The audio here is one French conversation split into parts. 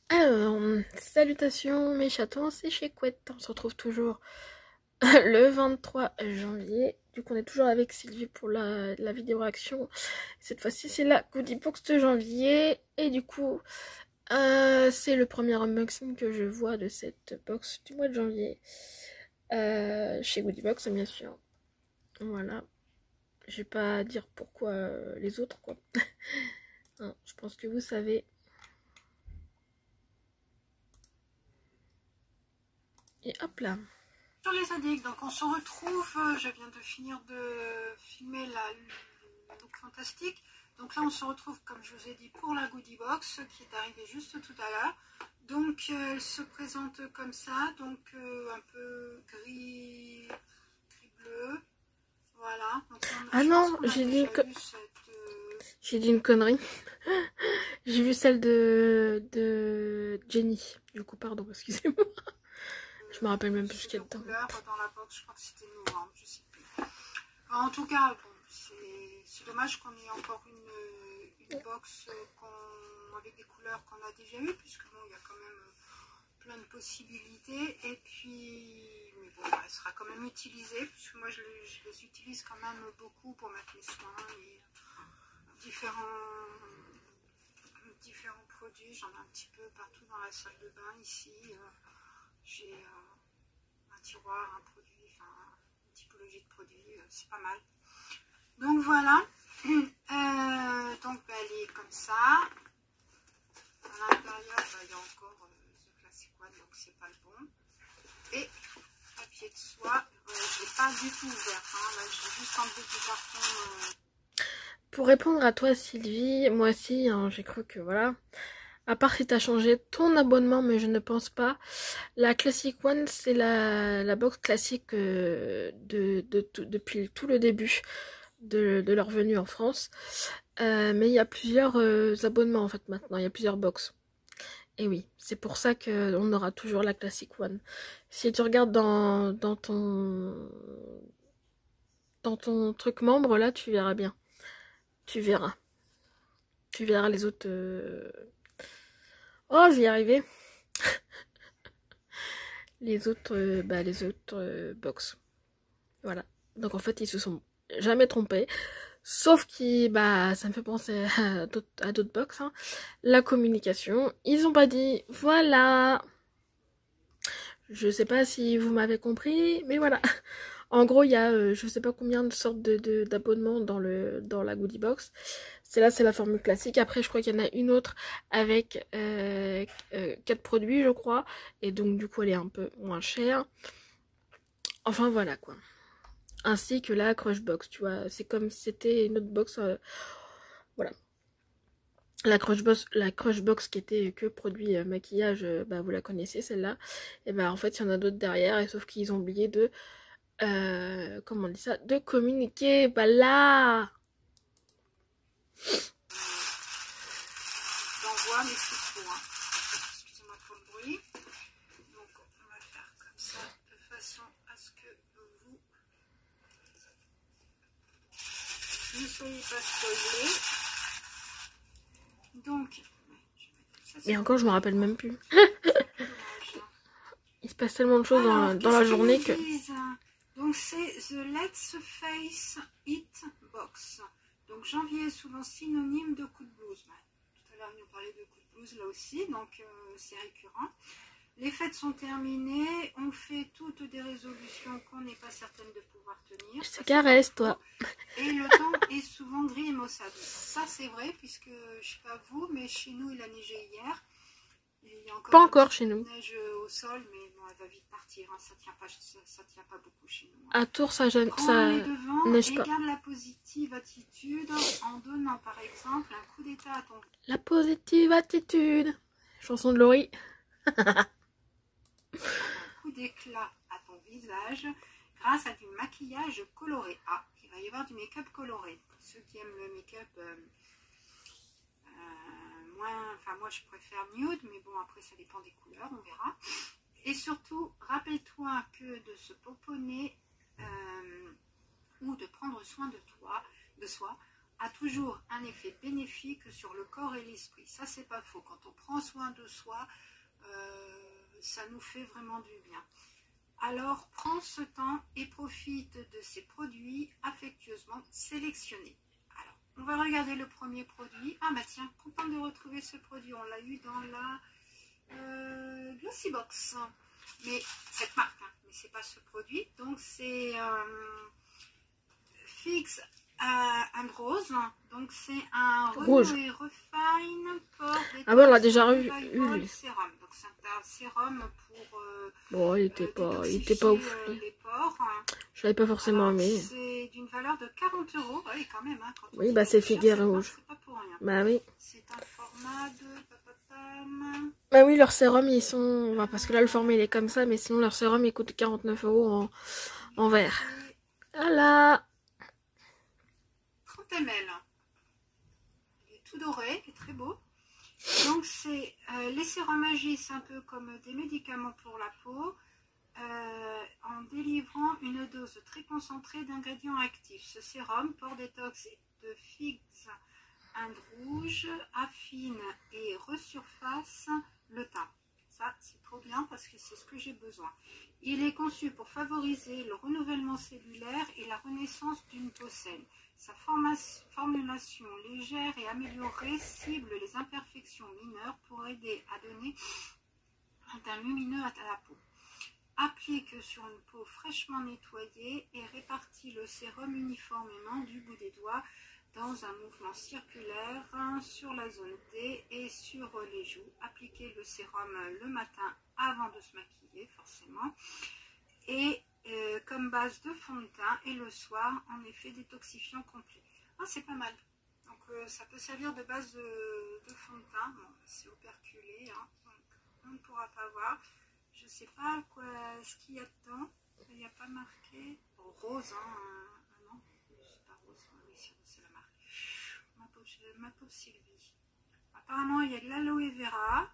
Alors, salutations mes chatons, c'est chez Couette. On se retrouve toujours le 23 janvier. Du coup, on est toujours avec Sylvie pour la vidéo réaction. Cette fois-ci, c'est la Goodie Box de janvier. Et du coup, c'est le premier unboxing que je vois de cette box du mois de janvier. Chez Goodie Box, bien sûr. Voilà. Je vais pas dire pourquoi les autres, quoi. Hein, je pense que vous savez. Et hop là. Sur les addicts, donc on se retrouve, je viens de finir de filmer la look fantastique, donc là on se retrouve comme je vous ai dit pour la goodie box qui est arrivée juste tout à l'heure. Donc elle se présente comme ça, donc un peu gris bleu, voilà. Donc, Ah non, j'ai dit une connerie. J'ai vu celle de Jenny. Du coup, pardon, excusez-moi. Je me rappelle même plus ce qu'il y a dedans. Dans la box, je crois que c'était novembre, je sais plus. En tout cas, bon, c'est dommage qu'on ait encore une box avec des couleurs qu'on a déjà eues, puisque bon, il y a quand même plein de possibilités. Et puis, mais bon, elle sera quand même utilisée, puisque moi je les utilise quand même beaucoup pour mettre mes soins et différents produits. J'en ai un petit peu partout dans la salle de bain ici. J'ai un tiroir, un produit, enfin une typologie de produits, c'est pas mal. Donc voilà, donc elle est comme ça. À l'intérieur, il y a encore The Classic One, donc c'est pas le bon. Et papier de soie, je l'ai pas du tout ouvert, hein. Là j'ai juste enlevé du carton. Pour répondre à toi Sylvie, moi aussi, hein, j'ai cru que voilà. À part si t'as changé ton abonnement, mais je ne pense pas. La Classic One, c'est la box classique depuis tout le début de leur venue en France. Mais il y a plusieurs abonnements en fait maintenant, il y a plusieurs box. Et oui, c'est pour ça qu'on aura toujours la Classic One. Si tu regardes dans ton truc membre, là, tu verras bien. Tu verras. Tu verras les autres... Oh, j'y arrivais. Les autres, box. Voilà. Donc en fait, ils se sont jamais trompés. Sauf que ça me fait penser à d'autres box. Hein. La communication. Ils ont pas dit, voilà. Je sais pas si vous m'avez compris, mais voilà. En gros, il y a je sais pas combien de sortes d'abonnements dans la goodie box. C'est la formule classique. Après, je crois qu'il y en a une autre avec 4 produits, je crois. Et donc, du coup, elle est un peu moins chère. Enfin, voilà, quoi. Ainsi que la Crushbox, tu vois. C'est comme si c'était une autre box. Voilà. La Crushbox qui était que produit maquillage, vous la connaissez, celle-là. Et en fait, il y en a d'autres derrière. Et sauf qu'ils ont oublié de... comment on dit ça, de communiquer. Bah là, J'envoie mes petits pots, hein. Excusez-moi pour le bruit. Donc on va faire comme ça de façon à ce que vous ne soyez pas spoilés. Donc, mais encore, je me rappelle même plus. Il se passe tellement de choses dans la journée que... Donc c'est The Let's Face It Box. Donc janvier est souvent synonyme de coup de blues. Tout à l'heure il nous parlait de coup de blues là aussi, donc c'est récurrent. Les fêtes sont terminées, on fait toutes des résolutions qu'on n'est pas certaine de pouvoir tenir. Je te caresse, toi. Et le temps est souvent gris et maussade. Ça c'est vrai, puisque je sais pas vous, mais chez nous il a neigé hier. Il y a encore pas encore chez nous. Neige au sol, mais bon, elle va vite partir. Hein. Ça tient pas beaucoup chez nous. Hein. À Tours, ça neige pas. Et garde la positive attitude en donnant par exemple un coup d'état à ton... La positive attitude. Chanson de Laurie. Un coup d'éclat à ton visage grâce à du maquillage coloré. Ah, il va y avoir du make-up coloré. Pour ceux qui aiment le make-up... moi je préfère nude, mais bon après ça dépend des couleurs, on verra. Et surtout, rappelle-toi que de se pomponner ou de prendre soin de soi a toujours un effet bénéfique sur le corps et l'esprit. Ça, c'est pas faux. Quand on prend soin de soi, ça nous fait vraiment du bien. Alors, prends ce temps et profite de ces produits affectueusement sélectionnés. Alors, on va regarder le premier produit. Ah bah tiens, contente de retrouver ce produit. On l'a eu dans la Glossybox. Mais cette marque, hein, mais c'est pas ce produit. Donc, c'est Fix and Rose. Donc, c'est un Rouge. Renew et Refine Pore Ah ouais, on l'a déjà Detox eu. Revival Sérum. Donc, c'est un sérum pour Bon, il était pas ouf. les pores. Je l'avais pas forcément aimé. C'est d'une valeur de 40 €. Oui, quand même. Hein, quand on Oui, dit bah c'est cher, Figueres Rouge. c'est pas pour rien. Bah oui. C'est un format de papapam. Bah oui, leur sérum, ils sont... Bah, parce que là, le format, il est comme ça, mais sinon, leur sérum, il coûte 49 € en verre. Voilà. 30 ml. Il est tout doré, il est très beau. Donc, c'est les sérums agissent un peu comme des médicaments pour la peau, en délivrant une dose très concentrée d'ingrédients actifs. Ce sérum, pore détox de Fix and Rouge, affine et resurface le teint. Ça, c'est trop bien parce que c'est ce que j'ai besoin. Il est conçu pour favoriser le renouvellement cellulaire et la renaissance d'une peau saine. Sa formulation légère et améliorée cible les imperfections mineures pour aider à donner un teint lumineux à la peau. Applique sur une peau fraîchement nettoyée et répartit le sérum uniformément du bout des doigts dans un mouvement circulaire sur la zone D et sur les joues. Appliquez le sérum le matin avant de se maquiller, forcément. Et comme base de fond de teint et le soir en effet détoxifiant complet. Ah, c'est pas mal. Donc ça peut servir de base de fond de teint. Bon, c'est operculé, hein, donc on ne pourra pas voir. Je sais pas quoi, ce qu'il y a dedans. Il n'y a pas marqué rose, hein. Non, c'est pas rose. Oui, c'est la marque. Ma pauvre Sylvie. Apparemment, il y a de l'aloe vera.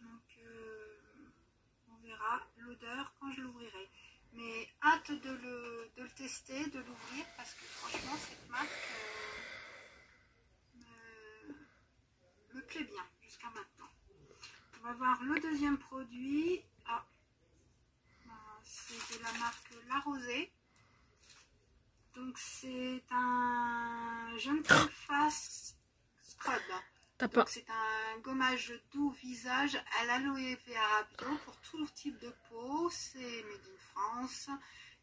Donc, on verra l'odeur quand je l'ouvrirai. Mais hâte de le tester, de l'ouvrir, parce que franchement, cette marque me plaît bien jusqu'à maintenant. On va voir le deuxième produit. Ah, c'est de la marque La Rosée. Donc, c'est un Gentle Face Scrub. C'est un gommage doux visage à l'aloe vera bio pour tout type de peau. C'est made in France.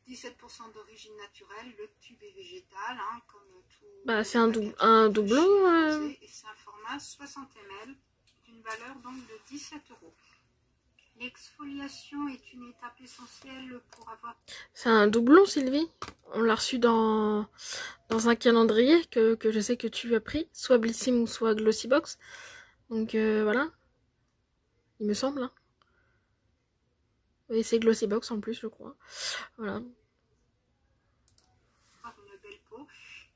17% d'origine naturelle. Le tube est végétal, hein, comme tout. Bah, c'est un doublon. Et c'est un format 60 ml d'une valeur donc de 17 €. L'exfoliation est une étape essentielle pour avoir... C'est un doublon, Sylvie. On l'a reçu dans un calendrier que je sais que tu as pris, soit Blissim ou soit Glossybox. Donc voilà. Il me semble. Hein. Oui, c'est Glossybox en plus, je crois. Voilà. Une belle peau.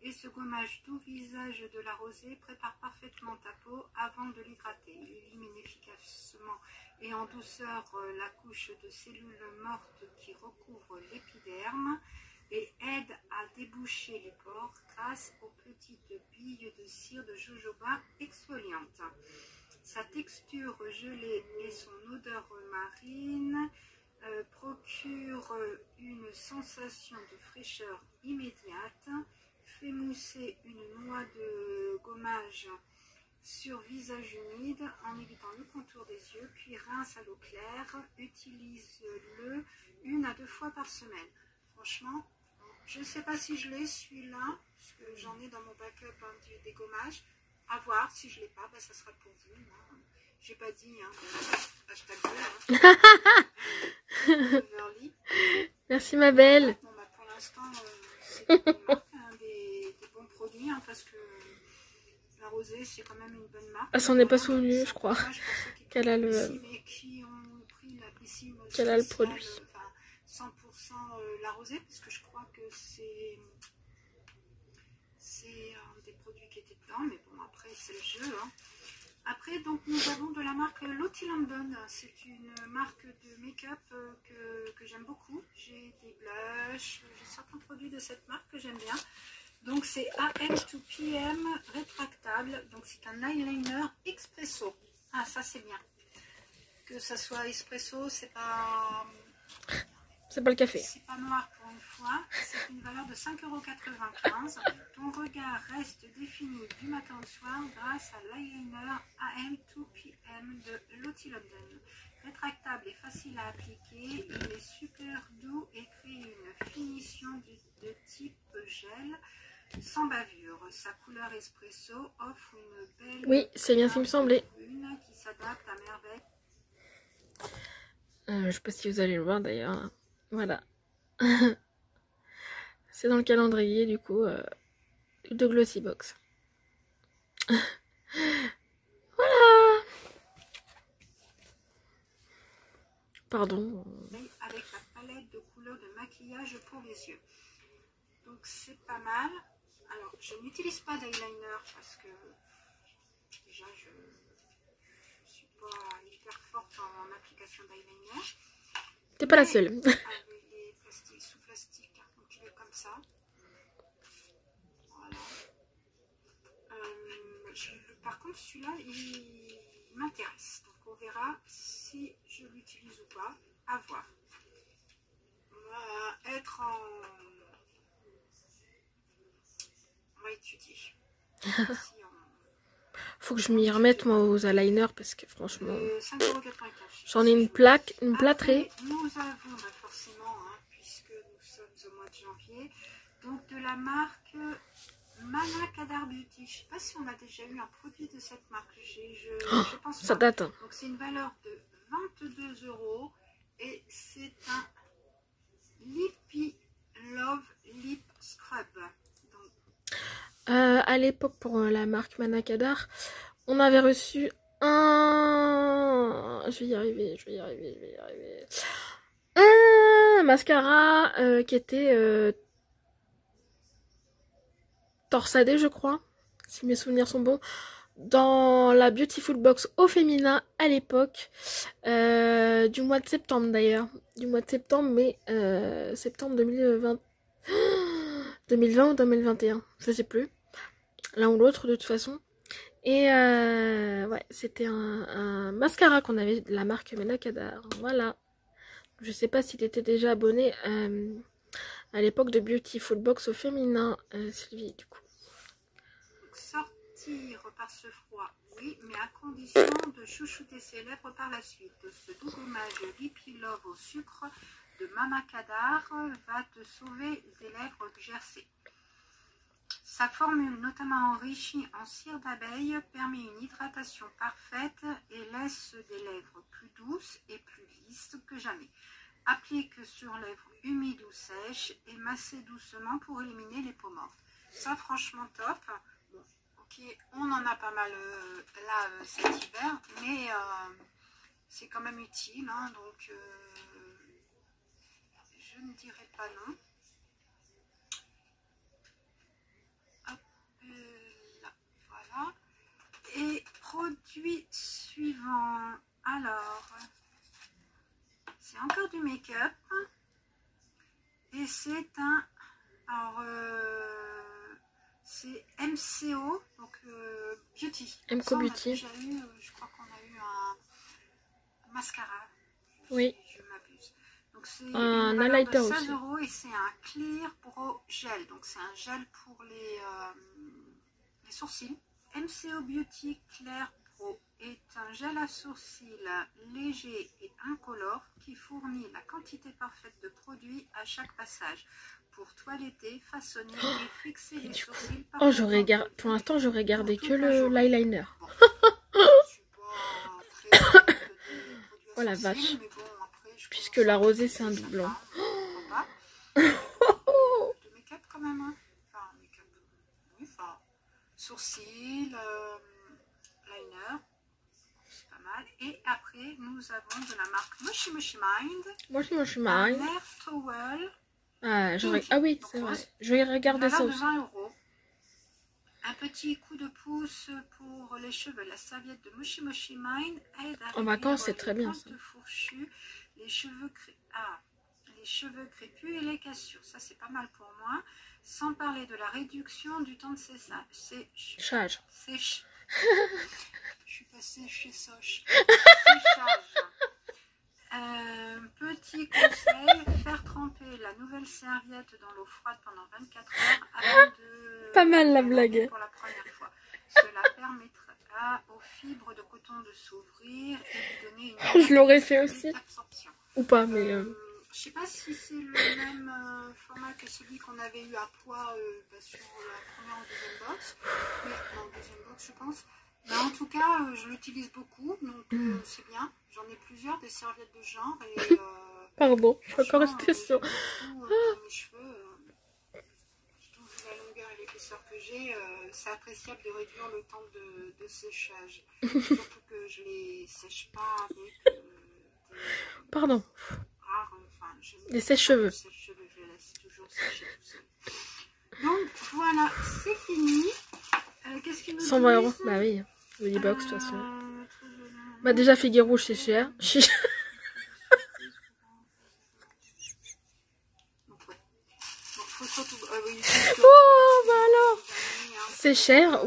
Et ce gommage doux visage de La Rosée prépare parfaitement ta peau avant de l'hydrater. Il élimine efficacement et en douceur la couche de cellules mortes qui recouvre l'épiderme et aide à déboucher les pores grâce aux petites billes de cire de jojoba exfoliante. Sa texture gelée et son odeur marine procure une sensation de fraîcheur immédiate. Fait mousser une noix de gommage sur visage humide en évitant le contour des yeux, puis rince à l'eau claire. Utilise-le 1 à 2 fois par semaine. Franchement, je ne sais pas si je l'ai celui-là, parce que j'en ai dans mon backup des gommages. À voir, si je ne l'ai pas, ben, ça sera pour vous. Hein. J'ai pas dit, hein, hashtag 2, hein. Merci ma belle. Bon, bah, pour l'instant, c'est des bons produits, hein, parce que La Rosée, c'est quand même une bonne marque. Elle s'en est pas souvenue, je crois, qu'elle a le produit. 100% La Rosée, parce que je crois que c'est des produits qui étaient dedans, mais bon, après, c'est le jeu. Hein. Après, donc, nous avons de la marque Lottie London. C'est une marque de make-up que j'aime beaucoup. J'ai des blushs, j'ai certains produits de cette marque que j'aime bien. Donc c'est AM2PM rétractable. Donc c'est un eyeliner expresso. Ah, ça c'est bien. Que ça soit espresso, c'est pas le café. C'est pas noir pour une fois. C'est une valeur de 5,95 €. Ton regard reste défini du matin au soir grâce à l'eyeliner AM2PM de Lottie London. Rétractable et facile à appliquer, il est super doux et crée une finition de type gel sans bavure. Sa couleur espresso offre une belle... Oui, c'est bien ce qui me semblait. Qui s'adapte à merveille. Je sais pas si vous allez le voir d'ailleurs. Voilà. C'est dans le calendrier du coup de Glossybox. Voilà. Pardon. Avec la palette de couleurs de maquillage pour les yeux. Donc c'est pas mal. Alors je n'utilise pas d'eyeliner parce que déjà je suis pas hyper forte en application d'eyeliner. T'es pas la seule. Avec les plastiques sous plastique, donc je vais comme ça. Voilà. Par contre celui-là il m'intéresse. Donc on verra si je l'utilise ou pas. À voir. On va être en... On va étudier. Si Faut que je m'y remette moi aux eyeliners parce que franchement 5,95 €. j'en ai une plâtrée. Après, nous avons forcément, hein, puisque nous sommes au mois de janvier, donc de la marque Mana Kadar Beauty. Je sais pas si on a déjà eu un produit de cette marque. Je pense Ça pas. date. Donc c'est une valeur de 22 € et c'est un Lippy Love Lip Scrub. Donc, À l'époque pour la marque Mana Kadar, on avait reçu un... Je vais y arriver. Un mascara qui était torsadé, je crois, si mes souvenirs sont bons, dans la Beautiful Box au féminin à l'époque, du mois de septembre d'ailleurs, mais septembre 2020 ou 2021, je sais plus, l'un ou l'autre de toute façon. Et ouais, c'était un mascara qu'on avait de la marque Mana Kadar. Voilà. Je sais pas s'il était déjà abonné à l'époque de Beautiful Box au féminin, Sylvie, du coup. Sortir par ce froid, oui, mais à condition de chouchouter ses lèvres par la suite. Ce doux gommage Lippy Love au sucre de Mana Kadar va te sauver des lèvres gercées. Sa formule, notamment enrichie en cire d'abeille, permet une hydratation parfaite et laisse des lèvres plus douces et plus lisses que jamais. Applique sur lèvres humides ou sèches et massez doucement pour éliminer les peaux mortes. Ça, franchement, top. Bon, ok, on en a pas mal là cet hiver, mais c'est quand même utile, hein, donc je ne dirais pas non. Là, voilà. Et produit suivant, alors c'est encore du make-up et c'est un, alors c'est MCO, donc Beauty. MCO Ça, on a Beauty. déjà eu, je crois qu'on a eu un mascara. Oui. Je m'abuse. Donc c'est Un highlighter aussi. 16 € et c'est un Clear Brow Gel. Donc c'est un gel pour les sourcils. MCO Beauty Clear Pro est un gel à sourcils léger et incolore qui fournit la quantité parfaite de produit à chaque passage pour toiletter, façonner et fixer les sourcils. Oh, pour l'instant, j'aurais gardé que l'eyeliner. Bon, je suis pas très des produits Oh la essentiels, vache. mais bon, après, je Puisque commence la à rosée, mettre c'est un des doublon. sapins, pourquoi pas. De make-up quand même, hein. Enfin, make-up, oui, enfin, sourcils, liner, c'est pas mal. Et après, nous avons de la marque Moshi Moshi Mind, Moshi un Mind. air towel. Ah oui, c'est vrai. Je vais regarder ça Valeur de aussi. 20 €. Un petit coup de pouce pour les cheveux. La serviette de Moshi Moshi Mind aide à En vacances, c'est réduire très les bien, pointes ça. fourchues, les cheveux cheveux crépus et les cassures. Ça, c'est pas mal pour moi. Sans parler de la réduction du temps de séchage. Je suis passée chez Soch. Séchage. Petit conseil, faire tremper la nouvelle serviette dans l'eau froide pendant 24 heures avant de... Pas mal la blague. Pour la première fois. Cela permettra aux fibres de coton de s'ouvrir et de donner une... Je l'aurais fait aussi. Absorption. Ou pas, mais... Je sais pas si c'est le même format que celui qu'on avait eu à poids sur la première ou deuxième box. Mais en deuxième box, je pense. Mais en tout cas, je l'utilise beaucoup, donc c'est bien. J'en ai plusieurs, des serviettes de genre. Et, pardon, je suis encore restée sur... mes cheveux, surtout vu la longueur et l'épaisseur que j'ai, c'est appréciable de réduire le temps de séchage. Surtout que je les sèche pas avec Pardon. rares, des sèche-cheveux. Je les laisse toujours sécher tout seul. Donc voilà, c'est fini. Qu'est-ce qu'il nous 120 €, bah oui. Beauty Box, de toute façon. Bah déjà, figuier rouge, c'est cher. Donc, ouais. Donc, faut surtout, oui, oh, bah alors. C'est cher.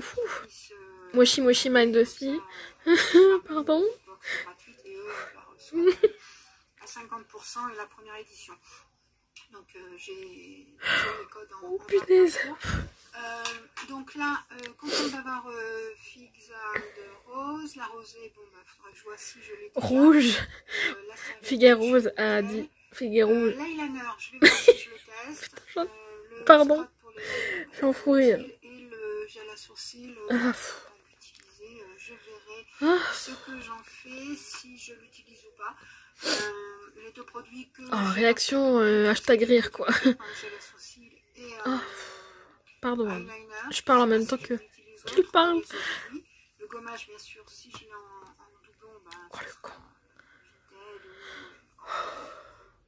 Moshi Moshi Mind aussi. Pardon. À 50% et la première édition. Donc j'ai les codes en punaise. donc là, content d'avoir Figs de rose. La rosée, bon bah faudrait que je vois si je l'ai déjà. Rouge. Figuier rose a dit. Figuier rouge. L'eyeliner, je vais voir si je le teste. Pardon. J'en fous rire. Et le gel à sourcils, l'utiliser. Je verrai ce que j'en fais, si je l'utilise ou pas. Les deux produits que réaction hashtag rire quoi. Et, pardon, je parle en même temps que qu'il parle. Le gommage bien sûr, si je l'ai en doublon, bah, le con.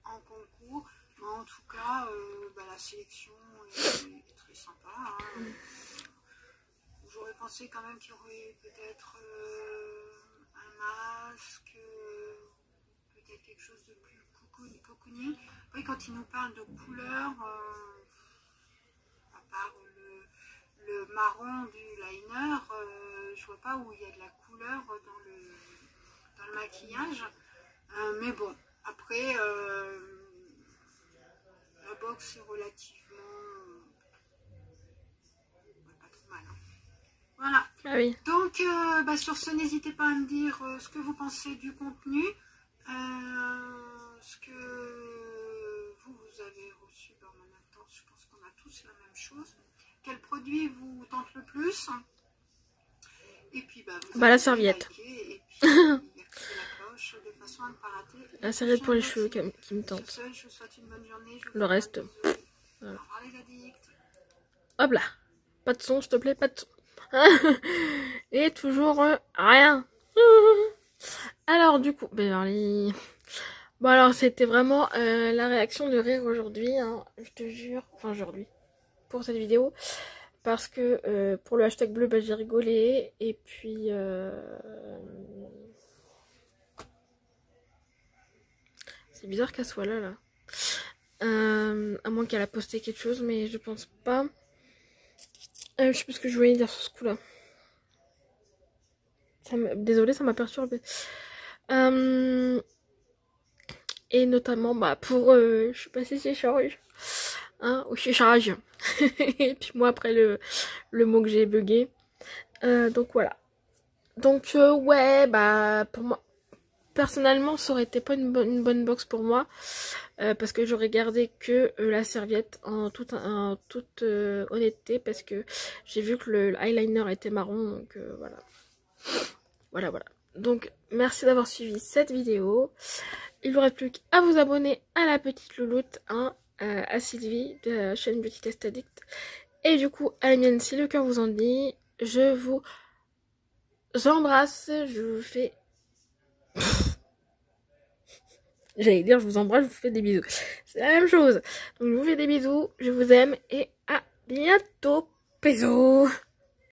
En concours, mais en tout cas bah, la sélection est très sympa. Hein. J'aurais pensé quand même qu'il y aurait peut-être un masque, peut-être quelque chose de plus cocooning. Oui, quand il nous parle de couleurs, à part le marron du liner, je vois pas où il y a de la couleur dans le maquillage. Mais bon, après, la box est relativement pas trop mal. Hein. Voilà. Ah oui. Donc, bah, sur ce, n'hésitez pas à me dire ce que vous pensez du contenu. Ce que vous avez reçu en même temps, je pense qu'on a tous la même chose. Quel produit vous tente le plus? Et puis bah la serviette. Et puis la cloche de façon à ne pas rater. La serviette pour les cheveux qui me tente. Je vous souhaite une bonne journée. Le reste. Voilà. Au revoir les addicts. Hop là. Pas de son, s'il te plaît, pas de son. Et toujours rien. Alors du coup, bon alors c'était vraiment la réaction de rire aujourd'hui, hein, je te jure, enfin aujourd'hui, pour cette vidéo, parce que pour le hashtag bleu, bah, j'ai rigolé, et puis c'est bizarre qu'elle soit là, à moins qu'elle a posté quelque chose, mais je pense pas. Je sais plus ce que je voulais dire sur ce coup-là. Désolée, ça m'a perturbée. Et notamment bah pour je suis passée chez Charge, hein, ou chez Charge. Et puis moi après le mot que j'ai bugué. Donc voilà. Donc ouais, bah pour moi personnellement ça aurait été pas une bonne box pour moi, parce que j'aurais gardé que la serviette en toute honnêteté, parce que j'ai vu que le eyeliner était marron, donc voilà. Donc merci d'avoir suivi cette vidéo. Il ne vous reste plus qu'à vous abonner à la petite louloute, hein, à Sylvie de la chaîne Beauty Test Addict, et du coup à la mienne si le cœur vous en dit. Je vous embrasse, je vous fais j'allais dire je vous embrasse, je vous fais des bisous, c'est la même chose. Donc je vous fais des bisous, je vous aime et à bientôt. Bisous.